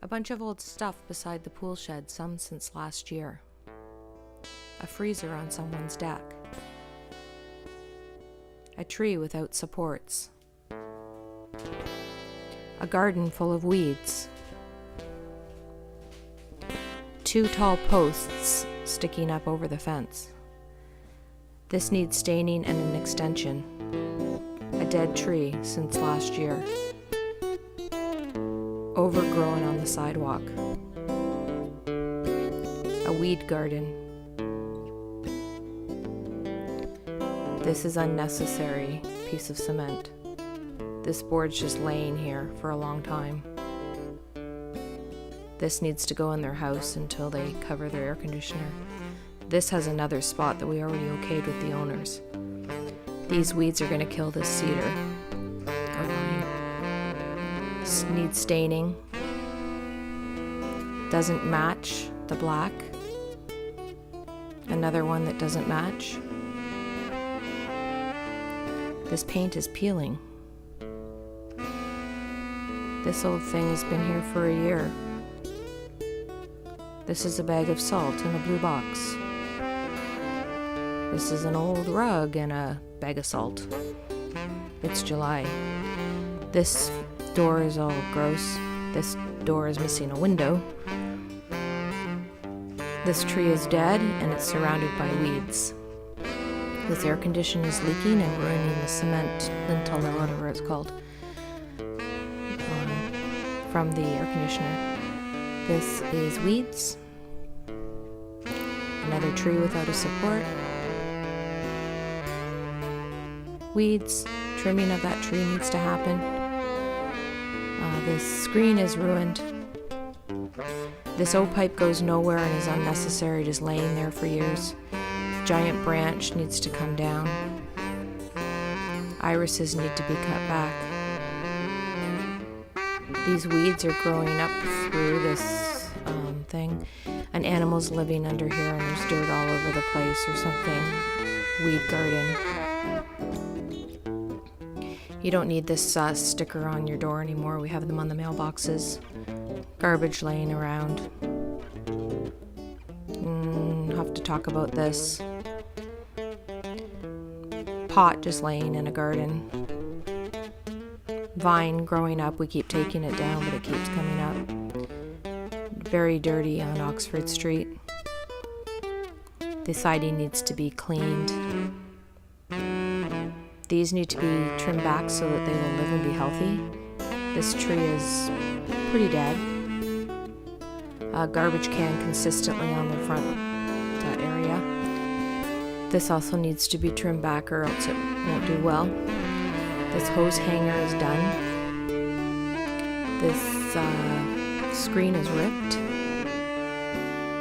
A bunch of old stuff beside the pool shed, some since last year. A freezer on someone's deck. A tree without supports. A garden full of weeds. 2 tall posts sticking up over the fence. This needs staining and an extension. A dead tree since last year. Overgrown on the sidewalk. A weed garden. This is unnecessary piece of cement. This board's just laying here for a long time. This needs to go in their house until they cover their air conditioner. This has another spot that we already okayed with the owners. These weeds are going to kill this cedar. Or vine. This needs staining. Doesn't match the black. Another one that doesn't match. This paint is peeling. This old thing has been here for a year. This is a bag of salt in a blue box. This is an old rug and a bag of salt. It's July. This door is all gross. This door is missing a window. This tree is dead and it's surrounded by weeds. This air conditioner is leaking and ruining the cement lintel or whatever it's called from the air conditioner. This is weeds. Another tree without a support. Weeds. Trimming of that tree needs to happen. This screen is ruined. This O-pipe goes nowhere and is unnecessary, just laying there for years. Giant branch needs to come down. Irises need to be cut back. These weeds are growing up through this thing. An animal's living under here and there's dirt all over the place or something. Weed garden. You don't need this sticker on your door anymore. We have them on the mailboxes. Garbage laying around. Have to talk about this. Pot just laying in a garden. Vine growing up. We keep taking it down, but it keeps coming up. Very dirty on Oxford Street. The siding needs to be cleaned. These need to be trimmed back so that they will live and be healthy. This tree is pretty dead. A garbage can consistently on the front area. This also needs to be trimmed back or else it won't do well. This hose hanger is done. This screen is ripped.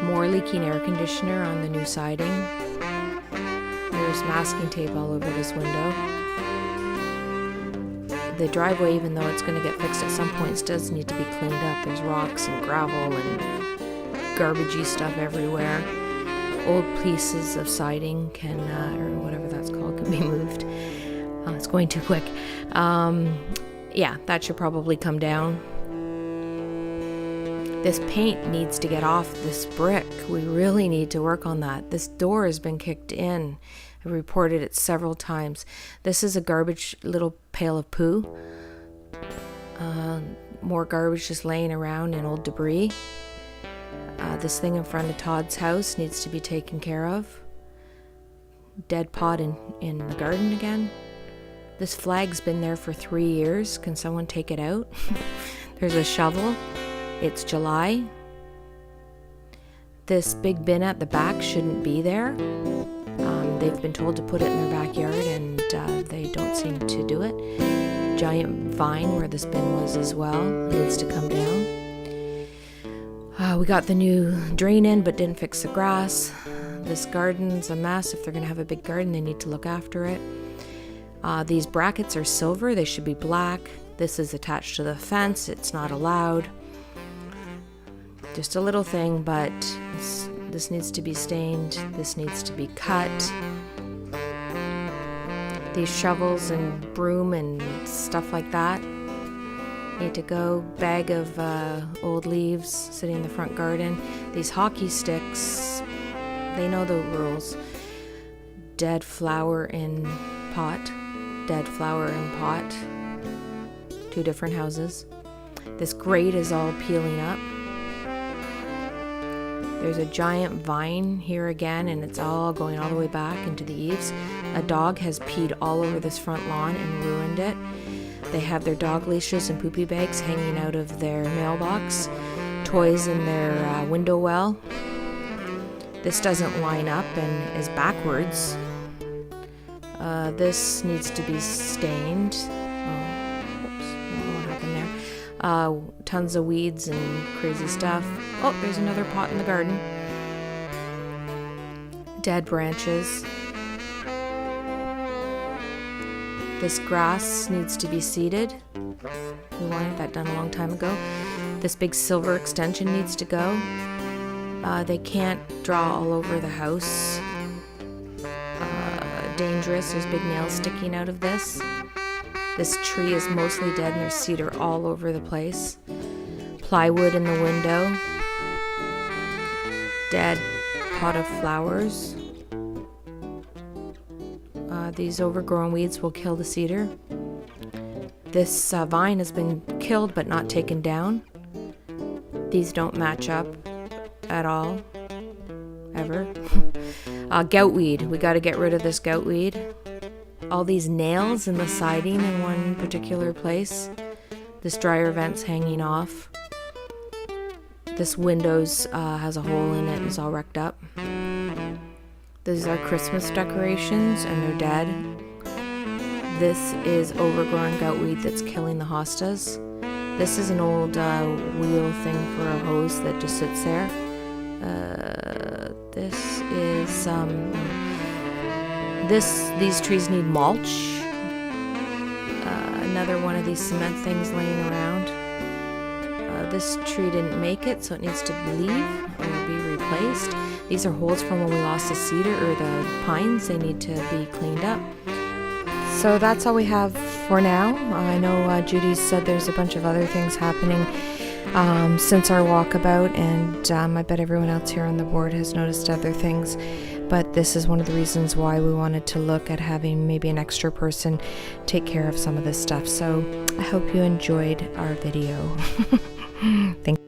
More leaking air conditioner on the new siding. There's masking tape all over this window. The driveway, even though it's going to get fixed at some points, does need to be cleaned up. There's rocks and gravel and garbagey stuff everywhere. Old pieces of siding can, or whatever that's called, can be moved. It's going too quick. Yeah, that should probably come down. This paint needs to get off this brick. We really need to work on that. This door has been kicked in. I reported it several times. This is a garbage little pail of poo. More garbage just laying around and old debris. This thing in front of Todd's house needs to be taken care of. Dead pot in the garden again. This flag's been there for 3 years. Can someone take it out? There's a shovel. It's July. This big bin at the back shouldn't be there. They've been told to put it in their backyard and they don't seem to do it. Giant vine where this bin was as well needs to come down. We got the new drain in but didn't fix the grass. This garden's a mess. If they're going to have a big garden, they need to look after it. These brackets are silver. They should be black. This is attached to the fence. It's not allowed. Just a little thing, but this needs to be stained. This needs to be cut. These shovels and broom and stuff like that need to go. Bag of old leaves sitting in the front garden. These hockey sticks, they know the rules. Dead flower in pot. Dead flower in pot. 2 different houses. This grate is all peeling up. There's a giant vine here again, and it's all going all the way back into the eaves. A dog has peed all over this front lawn and ruined it. They have their dog leashes and poopy bags hanging out of their mailbox. Toys in their window well. This doesn't line up and is backwards. This needs to be stained. Tons of weeds and crazy stuff. Oh, there's another pot in the garden. Dead branches. This grass needs to be seeded. We wanted that done a long time ago. This big silver extension needs to go. They can't draw all over the house. Dangerous. There's big nails sticking out of this. This tree is mostly dead and there's cedar all over the place. Plywood in the window. Dead pot of flowers. These overgrown weeds will kill the cedar. This vine has been killed but not taken down. These don't match up at all. Ever. Goutweed. We got to get rid of this goutweed. All these nails in the siding in one particular place. This dryer vent's hanging off. This windows has a hole in it and it's all wrecked up. These are Christmas decorations and they're dead. This is overgrown goutweed that's killing the hostas. This is an old wheel thing for a hose that just sits there. This is these trees need mulch. Another one of these cement things laying around. This tree didn't make it, so it needs to leave or be replaced. These are holes from when we lost the cedar or the pines. They need to be cleaned up. So that's all we have for now. I know Judy said there's a bunch of other things happening since our walkabout, and I bet everyone else here on the board has noticed other things. But this is one of the reasons why we wanted to look at having maybe an extra person take care of some of this stuff. So I hope you enjoyed our video. Thank you.